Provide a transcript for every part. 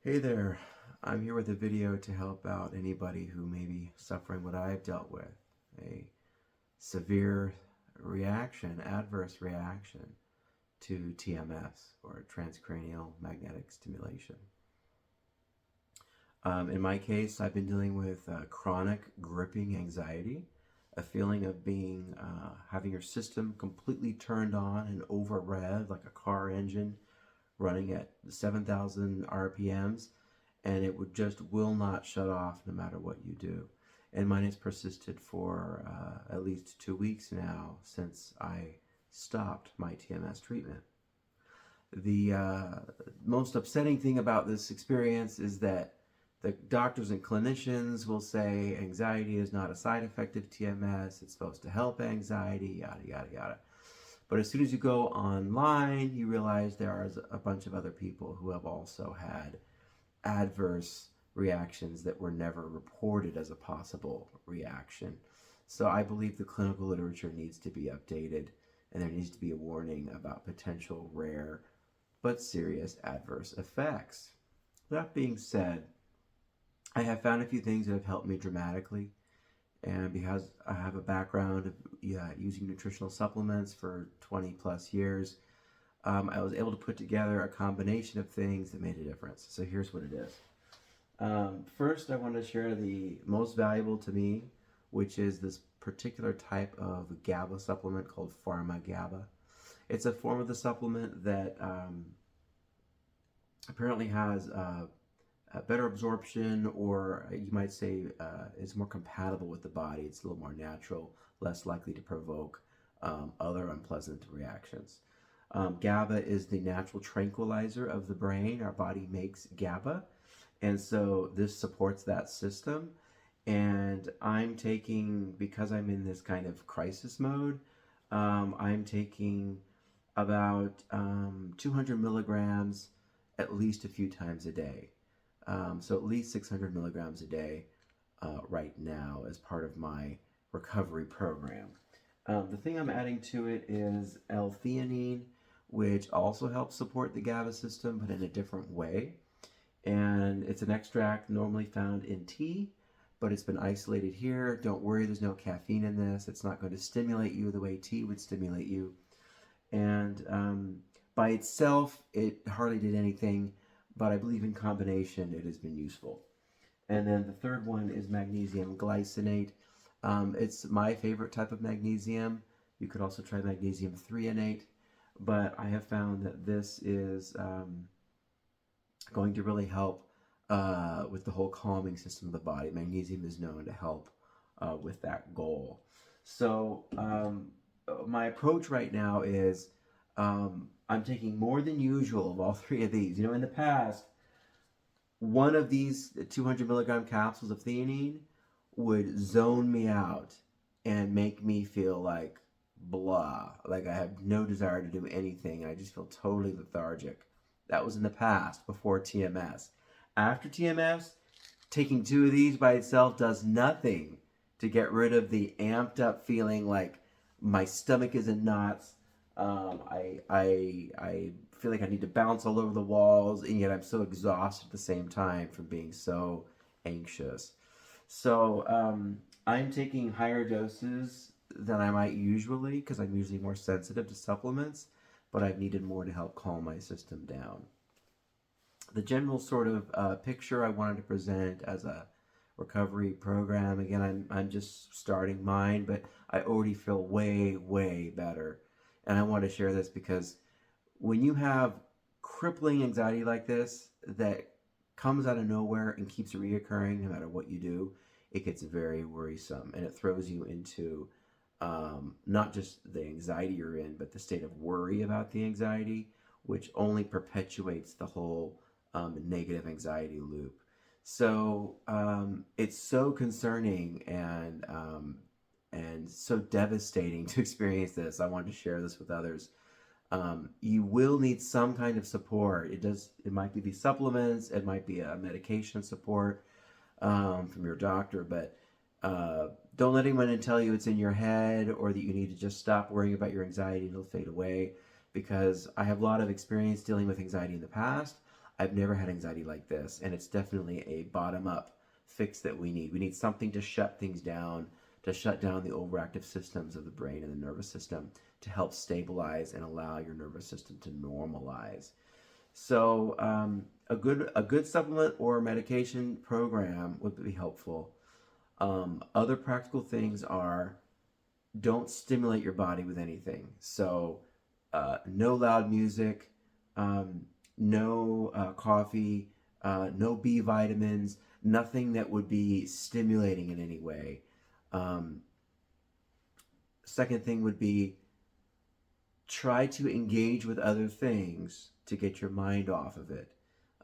Hey there, I'm here with a video to help out anybody who may be suffering what I've dealt with, a severe reaction, adverse reaction to TMS, or transcranial magnetic stimulation. In my case, I've been dealing with chronic gripping anxiety, a feeling of having your system completely turned on and over revved like a car engine running at 7,000 RPMs, and it will not shut off no matter what you do. And mine has persisted for at least 2 weeks now since I stopped my TMS treatment. The most upsetting thing about this experience is that the doctors and clinicians will say anxiety is not a side effect of TMS, it's supposed to help anxiety, yada, yada, yada. But as soon as you go online, you realize there are a bunch of other people who have also had adverse reactions that were never reported as a possible reaction. So I believe the clinical literature needs to be updated, and there needs to be a warning about potential rare but serious adverse effects. That being said, I have found a few things that have helped me dramatically, and because I have a background of using nutritional supplements for 20 plus years, I was able to put together a combination of things that made a difference. So here's what it is. First, I want to share the most valuable to me, which is this particular type of GABA supplement called pharmaGABA. It's a form of the supplement that apparently has better absorption, or you might say is more compatible with the body. It's a little more natural, less likely to provoke other unpleasant reactions. GABA is the natural tranquilizer of the brain. Our body makes GABA, and so this supports that system. And I'm taking, because I'm in this kind of crisis mode, I'm taking about 200 milligrams at least a few times a day. So at least 600 milligrams a day right now as part of my recovery program. The thing I'm adding to it is L-Theanine, which also helps support the GABA system, but in a different way. And it's an extract normally found in tea, but it's been isolated here. Don't worry, there's no caffeine in this. It's not going to stimulate you the way tea would stimulate you. And by itself, it hardly did anything, but I believe in combination it has been useful. And then the third one is magnesium glycinate. It's my favorite type of magnesium. You could also try magnesium threonate, but I have found that this is going to really help with the whole calming system of the body. Magnesium is known to help with that goal. So my approach right now is I'm taking more than usual of all three of these. You know, in the past, one of these 200 milligram capsules of theanine would zone me out and make me feel like blah, like I have no desire to do anything, and I just feel totally lethargic. That was in the past, before TMS. After TMS, taking two of these by itself does nothing to get rid of the amped up feeling like my stomach is in knots. I feel like I need to bounce all over the walls, and yet I'm so exhausted at the same time from being so anxious. So I'm taking higher doses than I might usually, because I'm usually more sensitive to supplements, but I've needed more to help calm my system down. The general sort of picture I wanted to present as a recovery program, again, I'm just starting mine, but I already feel way, way better. And I want to share this because when you have crippling anxiety like this that comes out of nowhere and keeps reoccurring no matter what you do, it gets very worrisome, and it throws you into not just the anxiety you're in, but the state of worry about the anxiety, which only perpetuates the whole negative anxiety loop. So it's so concerning and so devastating to experience this. I wanted to share this with others. You will need some kind of support. It might be these supplements, it might be a medication support from your doctor, but don't let anyone tell you it's in your head or that you need to just stop worrying about your anxiety and it'll fade away, because I have a lot of experience dealing with anxiety in the past. I've never had anxiety like this, and it's definitely a bottom-up fix that we need. We need something to shut things down, to shut down the overactive systems of the brain and the nervous system to help stabilize and allow your nervous system to normalize. So a good supplement or medication program would be helpful. Other practical things are don't stimulate your body with anything. So no loud music, um, no coffee, no B vitamins, nothing that would be stimulating in any way. Um, Second thing would be try to engage with other things to get your mind off of it.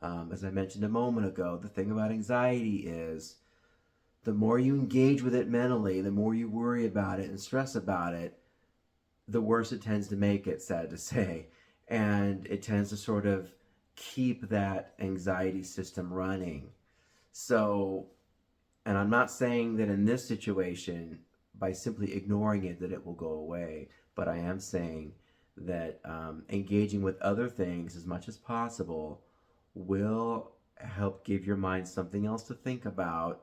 As I mentioned a moment ago, the thing about anxiety is the more you engage with it mentally, the more you worry about it and stress about it, the worse it tends to make it, sad to say. And it tends to sort of keep that anxiety system running. So, and I'm not saying that in this situation, by simply ignoring it, that it will go away, but I am saying that engaging with other things as much as possible will help give your mind something else to think about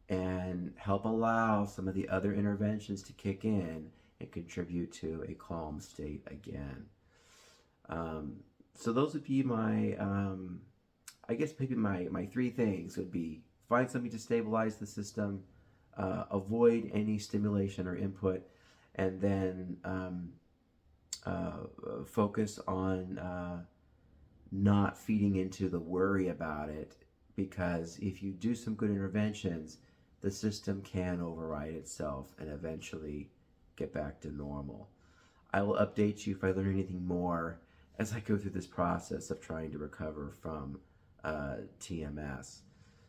and help allow some of the other interventions to kick in and contribute to a calm state again. Um, so those would be my, I guess maybe my three things would be find something to stabilize the system, avoid any stimulation or input, and then focus on not feeding into the worry about it, because if you do some good interventions, the system can override itself and eventually get back to normal. I will update you if I learn anything more as I go through this process of trying to recover from TMS.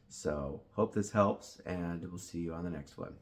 So, hope this helps, and we'll see you on the next one.